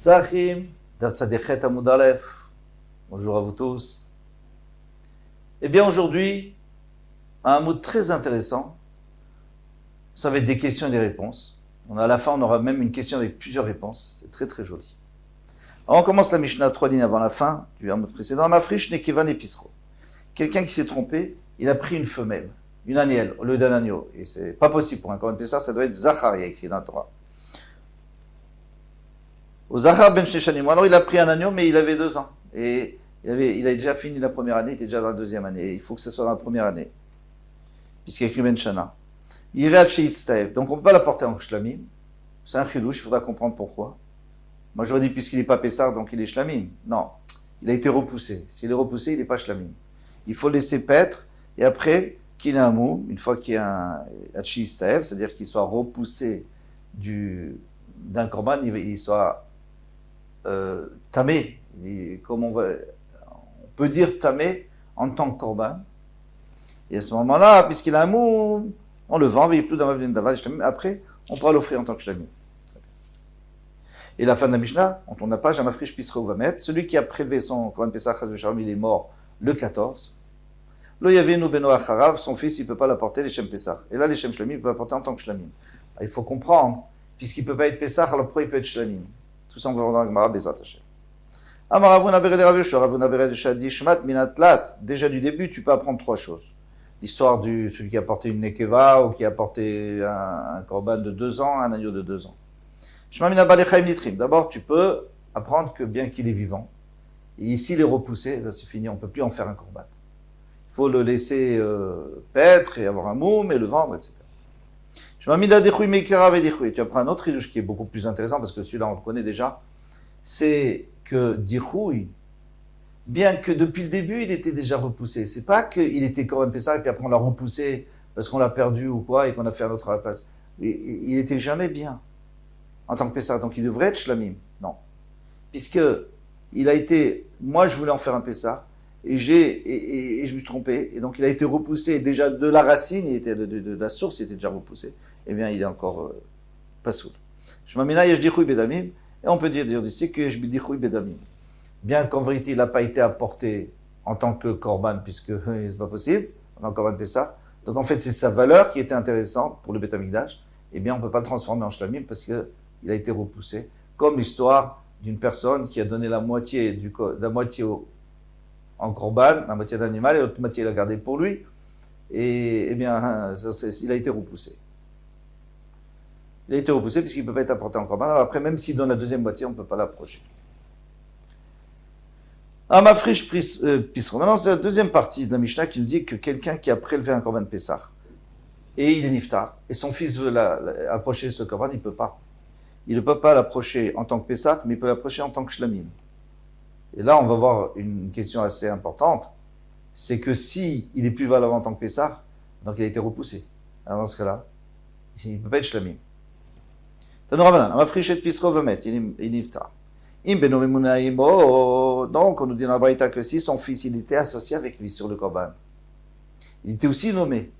Sahim, Daf Tzadichet Amud Aleph. Bonjour à vous tous. Eh bien aujourd'hui, un mot très intéressant. Ça va être des questions et des réponses. À la fin, on aura même une question avec plusieurs réponses. C'est très très joli. Alors on commence la Mishnah 3 lignes avant la fin du Hamoud précédent. Mafrish Nekevan Episro. Quelqu'un qui s'est trompé, il a pris une femelle, une anielle, au lieu d'un agneau. Et c'est pas possible pour un Kohen Pessah, ça doit être Zachar, il y a écrit dans la Torah. Au Zachar ben Sheshanim. Alors il a pris un agneau, mais il avait 2 ans. Et il a déjà fini la première année, il était déjà dans la deuxième année. Il faut que ce soit dans la première année. Puisqu'il y a écrit Ben Shana. Donc on ne peut pas l'apporter en Shlamim. C'est un chidouche, il faudra comprendre pourquoi. Moi j'aurais dit puisqu'il n'est pas Pessar, donc il est Shlamim. Non, il a été repoussé. S'il est repoussé, il n'est pas Shlamim. Il faut laisser paître, et après qu'il ait un mou, une fois qu'il y a un Hachi Istaev, c'est-à-dire qu'il soit repoussé d'un korban, il soit tamé. Comme on peut dire tamé en tant que korban. Et à ce moment-là, puisqu'il a un mou, on le vend, mais il n'est plus dans ma d'aval. Après, on pourra l'offrir en tant que shlamim. Et la fin de la Mishnah, on tourne la page, Amafrish Pisra va mettre, celui qui a prélevé son Korban Pesach, il est mort le 14. Lo Yavenu Beno Acharav, son fils, il ne peut pas l'apporter les Shem Pesach. Et là, les Shem Shlamim, il peut l'apporter en tant que shlamim. Il faut comprendre, puisqu'il ne peut pas être Pesach, alors pourquoi il peut être shlamim? Tout ça, on va voir dans la Gemara, Bezat Hashem. Déjà du début, tu peux apprendre 3 choses. L'histoire de celui qui a porté une nekeva ou qui a porté un korban de 2 ans, un agneau de 2 ans. D'abord, tu peux apprendre que bien qu'il est vivant, et ici il est repoussé, là c'est fini, on ne peut plus en faire un korban. Il faut le laisser paître et avoir un moum et le vendre, etc. Tu apprends un autre ridouche qui est beaucoup plus intéressant parce que celui-là on le connaît déjà. C'est que Dichouï, bien que depuis le début, il était déjà repoussé. C'est pas qu'il était Korban Pessah et puis après on l'a repoussé parce qu'on l'a perdu ou quoi et qu'on a fait un autre à la place. Il était jamais bien en tant que Pessah. Donc il devrait être Shlamim. Non. Puisque il a été, moi je voulais en faire un Pessah et je me suis trompé. Et donc il a été repoussé déjà de la racine, il était de la source, il était déjà repoussé. Eh bien il est encore pas soud. Je m'amène à Yeshdichouï Bedamim. Et on peut dire c'est que je Bidichui Bedamim. Bien qu'en vérité, il n'a pas été apporté en tant que korban, puisque c'est pas possible, en tant que korban Pessah. Donc en fait, c'est sa valeur qui était intéressante pour le Beth Amikdash. Eh bien, on ne peut pas le transformer en shlamim parce qu'il a été repoussé. Comme l'histoire d'une personne qui a donné la moitié en korban, la moitié d'animal, et l'autre moitié il a gardé pour lui. Et eh bien, il a été repoussé. Il a été repoussé puisqu'il ne peut pas être apporté en korban. Alors après, même s'il donne la deuxième moitié, on ne peut pas l'approcher. Amafrish Pisro. Maintenant, c'est la deuxième partie de la Mishnah qui nous dit que quelqu'un qui a prélevé un korban Pessah et il est niftar, et son fils veut approcher ce korban, il ne peut pas. Il ne peut pas l'approcher en tant que Pessah, mais il peut l'approcher en tant que shlamim. Et là, on va voir une question assez importante. C'est que si il est plus valable en tant que Pessah, donc il a été repoussé. Alors dans ce cas-là, il ne peut pas être shlamim. Donc on nous dit dans la Braïta que si son fils il était associé avec lui sur le korban, il était aussi nommé.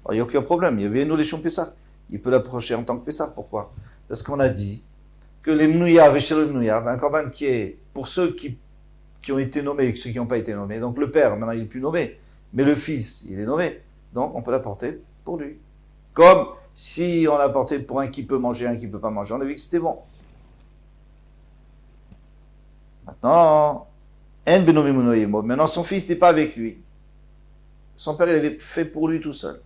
Alors, il n'y a aucun problème, il y avait nous les Shum Pessah. Il peut l'approcher en tant que Pessah. Pourquoi? Parce qu'on a dit que les Mnouyav et chez le Mnouyav, un korban qui est pour ceux qui ont été nommés et ceux qui n'ont pas été nommés. Donc le père, maintenant il n'est plus nommé, mais le fils, il est nommé. Donc on peut l'apporter pour lui. Comme si on l'a porté pour un qui peut manger, un qui ne peut pas manger, on a vu que c'était bon. Maintenant, son fils n'était pas avec lui. Son père, il avait fait pour lui tout seul.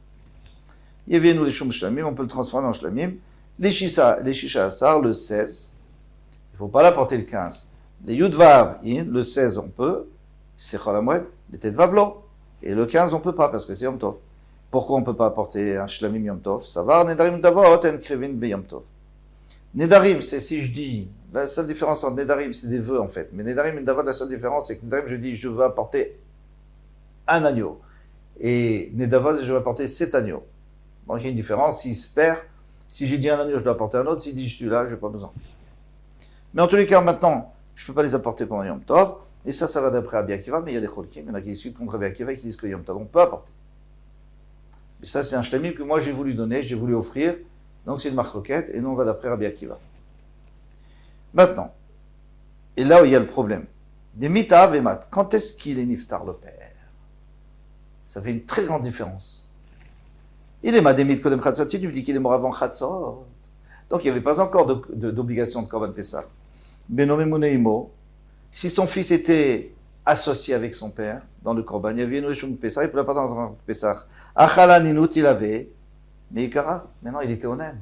Il y avait nous les Shum Shlamim, on peut le transformer en Shlamim. Les Shisha Asar, le 16. Il ne faut pas l'apporter le 15. Les Yudvav, le 16, on peut. C'est Cholamoued, les Tetvavlo. Et le 15, on ne peut pas parce que c'est Yom Tov. Pourquoi on ne peut pas apporter un shlamim Yom Tov? Savar, Nedarim Davot, en Krevin Be Yom Tov. Nedarim, c'est si je dis, la seule différence entre Nedarim, c'est des vœux en fait. Mais Nedarim et Davot, la seule différence, c'est que Nedarim, je dis, je veux apporter un agneau. Et Nedavot, je veux apporter 7 agneaux. Donc il y a une différence, s'il se perd, si j'ai dit un agneau, je dois apporter un autre, s'il dit je suis là, je n'ai pas besoin. Mais en tous les cas, maintenant, je ne peux pas les apporter pendant Yom Tov, et ça va d'après Rabbi Akiva, mais il y a des Cholkim, il y en a qui discutent contre Rabbi Akiva et qui disent que Yom Tov, on peut apporter. Et ça, c'est un shlamim que moi j'ai voulu donner, j'ai voulu offrir. Donc c'est une marloquette, et nous on va d'après Rabbi Akiva. Maintenant, Et là où il y a le problème. Des mita avemat. Quand est-ce qu'il est niftar, le père? Ça fait une très grande différence. Il est madémit kodem chatzot, si tu me dis qu'il est mort avant chatzot. Donc il n'y avait pas encore d'obligation de korban Pessah. Benome Muneimo, si son fils était associé avec son père dans le korban, il y avait une rishum Pessah, il ne pouvait pas dans le Pessah. Achala ninut, il avait, mais Ikara, maintenant il était onen.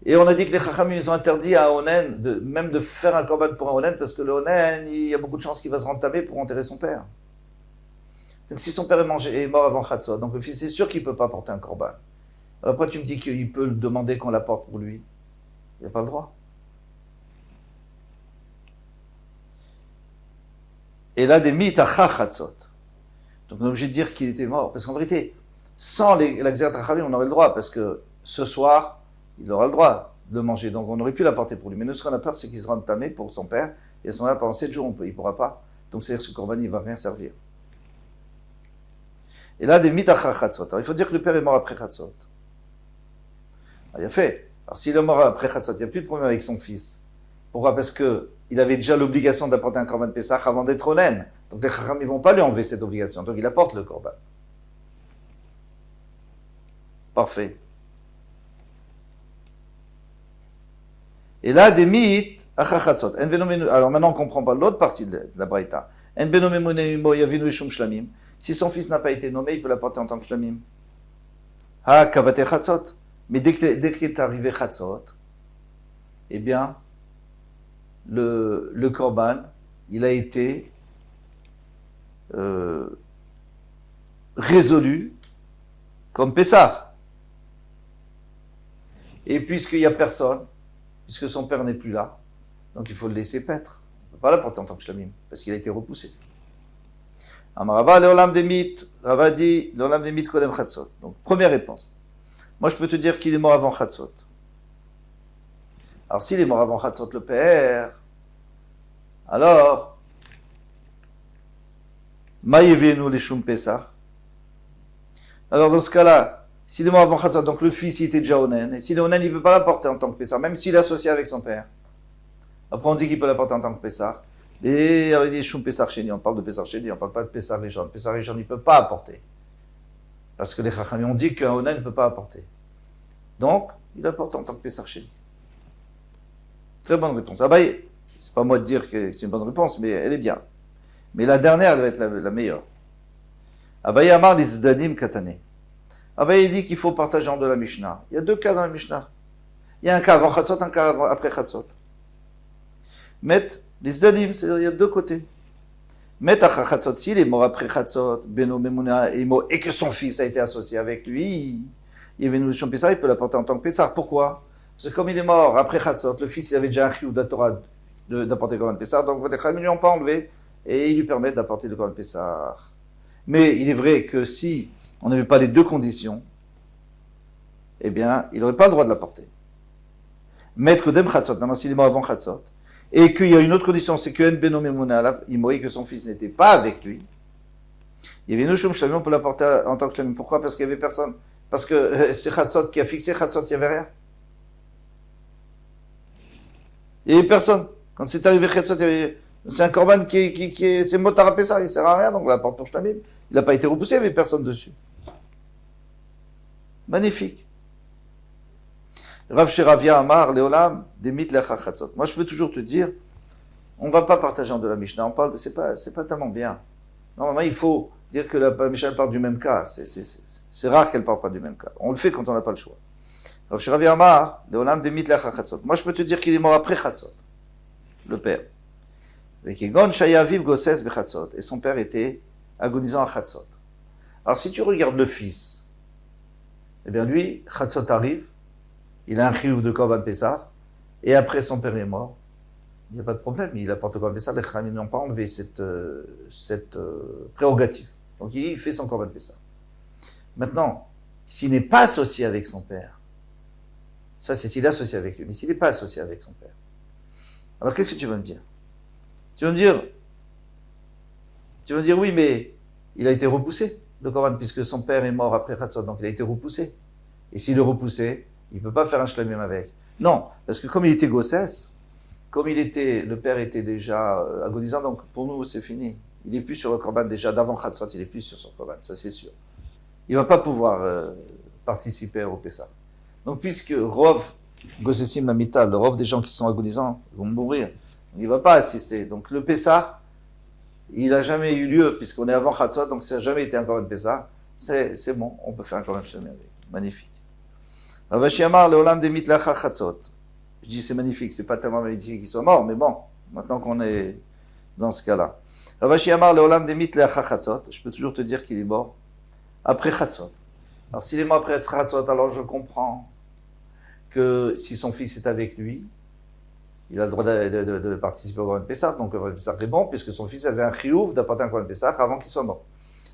Et on a dit que les Chachamim, ils ont interdit à un onen même de faire un korban pour un onen, parce que le onen, il y a beaucoup de chances qu'il va se rentamer pour enterrer son père. Donc si son père est mort avant Chatzot, donc le fils, c'est sûr qu'il ne peut pas porter un korban. Alors après, tu me dis qu'il peut demander qu'on l'apporte pour lui. Il n'a pas le droit. Et là, des mythes à chachatzot. Donc on est obligé de dire qu'il était mort. Parce qu'en vérité, sans la Xerat Rachamim, on aurait le droit. Parce que ce soir, il aura le droit de manger. Donc on aurait pu l'apporter pour lui. Mais nous, ce qu'on a peur, c'est qu'il sera entamé pour son père. Et à ce moment-là, pendant 7 jours, il ne pourra pas. Donc c'est-à-dire que ce korban, il ne va rien servir. Et là, des mythes à chachatzot. Alors il faut dire que le père est mort après chatzot. Il a fait. Alors s'il est mort après Chatzot, il n'y a plus de problème avec son fils. Pourquoi? Parce qu'il avait déjà l'obligation d'apporter un korban Pessah avant d'être onen. Donc les Chacham, ils ne vont pas lui enlever cette obligation. Donc il apporte le korban. Parfait. Et là, des mythes à Chachatzot. Alors maintenant, on ne comprend pas l'autre partie de la Braïta. Si son fils n'a pas été nommé, il peut l'apporter en tant que shlamim. Ha kavate Chatzot. Mais dès qu'il est arrivé Chatzot, eh bien, le korban, il a été résolu comme Pessah. Et puisqu'il n'y a personne, puisque son père n'est plus là, donc il faut le laisser paître. On ne peut pas l'apporter en tant que shlamim, parce qu'il a été repoussé. Amarava, leolam demit, Rava dit, leolam demit kodem Chatzot. Donc, première réponse. Moi, je peux te dire qu'il est mort avant Chatzot. Alors, s'il est mort avant Chatzot, le père, alors, Maïevenu les Shum Pesach. Alors, dans ce cas-là, s'il est mort avant Chatzot, donc le fils, il était déjà onen, et s'il est onen, il ne peut pas l'apporter en tant que Pesach, même s'il est associé avec son père. Après, on dit qu'il peut l'apporter en tant que Pesach. Et alors, il dit Shum Pesach Sheni, on parle de Pesach Sheni, on ne parle pas de Pesach Rishon. Pesach Rishon, il ne peut pas apporter. Parce que les Chachamim ont dit qu'un onen ne peut pas apporter. Donc, il apporte en tant que Pesach Sheni. Très bonne réponse. Ah bah, c'est pas moi de dire que c'est une bonne réponse, mais elle est bien. Mais la dernière, elle va être la meilleure. Abaye Amar les Zdadim Katane. Abaye dit qu'il faut partager en de la Mishnah. Il y a 2 cas dans la Mishnah. Il y a un cas avant Chatzot, un cas après Chatzot. Met les Zdadim, c'est-à-dire il y a 2 côtés. Met à Chatzot, s'il est mort après Chatzot, Beno Memuna est mort, et que son fils a été associé avec lui, il est venu le Shom Pessah, il peut l'apporter en tant que Pessah. Pourquoi? Parce que comme il est mort après Chatzot, le fils il avait déjà un chiyuv de la Torah d'apporter le Korban Pessah, donc les Chachamim ne lui ont pas enlevé, et ils lui permettent d'apporter le Korban Pessah. Mais il est vrai que si on n'avait pas les 2 conditions, eh bien, il n'aurait pas le droit de l'apporter. Met Kodem Chatzot, maintenant s'il est mort avant Chatzot, et qu'il y a une autre condition, c'est que Beno Memuna, il mourrait que son fils n'était pas avec lui, il y avait une Shum Shlamim, on peut l'apporter en tant que Shlamim. Pourquoi? Parce qu'il n'y avait personne. Parce que c'est Chatzot qui a fixé Chatzot, il n'y avait rien. Il n'y avait personne. Quand c'est arrivé Chatzot, c'est un korban c'est Motar Pessah, il ne sert à rien, donc on l'apporte pour Shlamim. Il n'a pas été repoussé, il n'y avait personne dessus. Magnifique. Rav Sheravia Amar, Leolam, Demit Lecha Chatzot. Moi, je peux toujours te dire, on ne va pas partager en de la Mishnah, on parle, c'est pas tellement bien. Normalement, il faut dire que la Mishnah parle du même cas. C'est rare qu'elle ne parle pas du même cas. On le fait quand on n'a pas le choix. Rav Sheravia Amar, Leolam, Demit Lecha Chatzot. Moi, je peux te dire qu'il est mort après Chatzot, le père. Vekigon Shayaviv Gosses Bechatzot. Et son père était agonisant à Chatzot. Alors, si tu regardes le fils, eh bien, lui, Chatzot arrive, il a un chiyuv de Korban Pessah, et après son père est mort, il n'y a pas de problème, il apporte le Korban Pessah, les Chachamim n'ont pas enlevé cette prérogative. Donc il fait son Korban Pessah. Maintenant, s'il n'est pas associé avec son père, ça c'est s'il est associé avec lui, mais s'il n'est pas associé avec son père, alors qu'est-ce que tu vas me dire? Tu vas me dire oui, mais il a été repoussé, le Korban, puisque son père est mort après Chatzot, donc il a été repoussé. Et s'il est repoussé, il ne peut pas faire un shlamim avec. Non, parce que comme il était gossès, comme le père était déjà agonisant, donc pour nous c'est fini. Il est plus sur le korban déjà d'avant Chatzot, il est plus sur son korban, ça c'est sûr. Il va pas pouvoir participer au Pessah. Donc puisque Rov Gossesim Lamital, le Rov des gens qui sont agonisants vont mourir, il va pas assister. Donc le Pessah, il a jamais eu lieu puisqu'on est avant Chatzot, donc ça n'a jamais été un korban Pessah. C'est bon, on peut faire un korban Shem avec. Magnifique. Ravashi Amar Leolam Demit Lacha Chatzot. Je dis c'est magnifique, c'est pas tellement magnifique qu'il soit mort, mais bon, maintenant qu'on est dans ce cas-là. Ravashi Amar Leolam Demit Lacha Chatzot. Je peux toujours te dire qu'il est mort après Chatzot. Alors s'il est mort après Chatzot, alors je comprends que si son fils est avec lui, il a le droit de participer au Korban Pessah, donc le Korban Pessah est bon, puisque son fils avait un chiyuv d'apporter un Korban Pessah avant qu'il soit mort.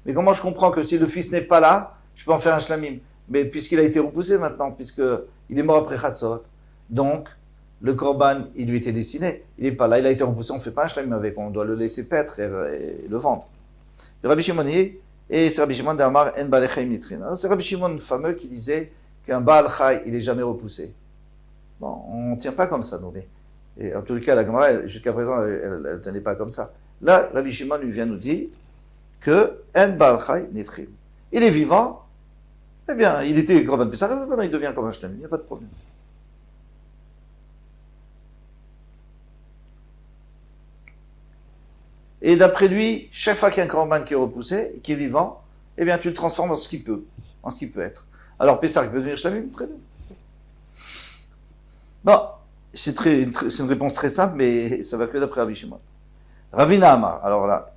Mais comment je comprends que si le fils n'est pas là, je peux en faire un shlamim? Mais puisqu'il a été repoussé maintenant, puisqu'il est mort après Chatzot, donc le Korban, il lui était destiné, il n'est pas là, il a été repoussé, on ne fait pas un shlamim avec, on doit le laisser paître et le vendre. Le Rabbi Shimon et c'est Rabbi Shimon d'Amar en Baal Chaim Nitrin. C'est Rabbi Shimon fameux qui disait qu'un Baal Chai, il n'est jamais repoussé. Bon, on ne tient pas comme ça, nous. Et en tout cas, la Gemara, jusqu'à présent, elle ne tenait pas comme ça. Là, Rabbi Shimon lui vient nous dire que en Baal Chai Nitrin. Il est vivant, eh bien, il était Korban Pessah, maintenant il devient Korban Shlamim, il n'y a pas de problème. Et d'après lui, chaque fois qu'il y a un Korban qui est repoussé, qui est vivant, eh bien, tu le transformes en ce qu'il peut être. Alors, Pessah, il peut devenir Shlamim, très bien. Bon, c'est une réponse très simple, mais ça va que d'après Rabbi Shimon. Ravina Amar, alors là,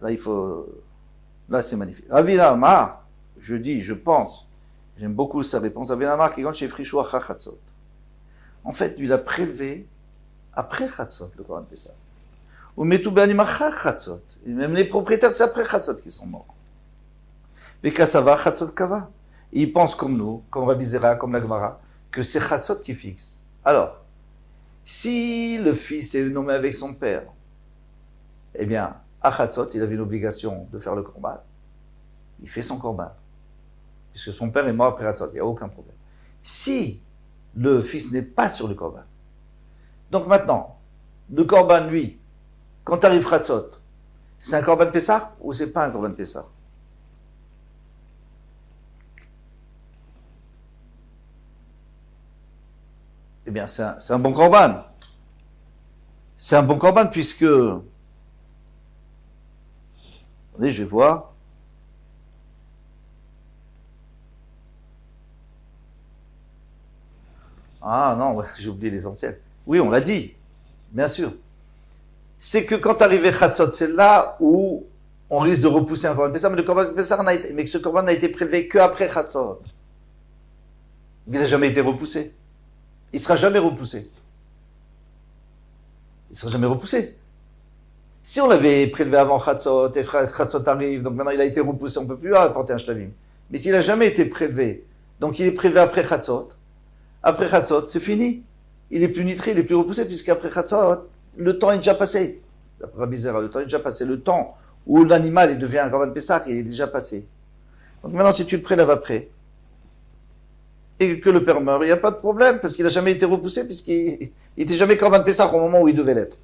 c'est magnifique. Ravina Amar, je pense, j'aime beaucoup sa réponse. Ravina Amar, qui est chez Frichou Acha Chatzot. En fait, lui, il a prélevé après Chatzot, le Korban Pessah. Ou Metou Be'anim Acha Chatzot. Et même les propriétaires, c'est après Chatzot qui sont morts. Mais Kassava, Chatzot Kava. Et ils pensent comme nous, comme Rabbi Zera, comme la Gemara, que c'est Chatzot qui fixe. Alors, si le fils est nommé avec son père, eh bien, à Chatzot, il avait une obligation de faire le korban. Il fait son korban. Puisque son père est mort après Chatzot, il n'y a aucun problème. Si le fils n'est pas sur le korban, donc maintenant, le korban, lui, quand arrive Chatzot, c'est un korban Pessah ou c'est pas un korban Pessah? Eh bien, c'est un bon korban. C'est un bon korban puisque... Attendez, je vais voir. Ah non, ouais, j'ai oublié l'essentiel. Oui, on l'a dit, bien sûr. C'est que quand arrivait Chatzot, c'est là où on risque de repousser un korban Pessah, mais le korban Pessah mais que ce korban n'a été prélevé qu'après Chatzot. Il n'a jamais été repoussé. Il ne sera jamais repoussé. Il ne sera jamais repoussé. Si on l'avait prélevé avant Chatzot, et Chatzot arrive, donc maintenant il a été repoussé, on ne peut plus apporter un shlavim. Mais s'il n'a jamais été prélevé, donc il est prélevé après Chatzot c'est fini. Il n'est plus nitré, il n'est plus repoussé, puisqu'après Chatzot, le temps est déjà passé. D'après Rabbi Zera, le temps est déjà passé. Le temps où l'animal devient un korban Pessah, il est déjà passé. Donc maintenant, si tu le prélèves après, et que le père meurt, il n'y a pas de problème, parce qu'il n'a jamais été repoussé, puisqu'il n'était jamais korban Pessah au moment où il devait l'être.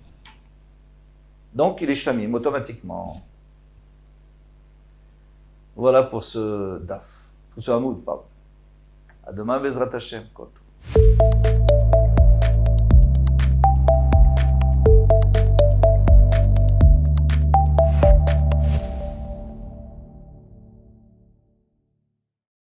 Donc, il est shlamim automatiquement. Voilà pour ce daf, pour ce hamoud, pardon. À demain, Bezrat Hashem, Koto.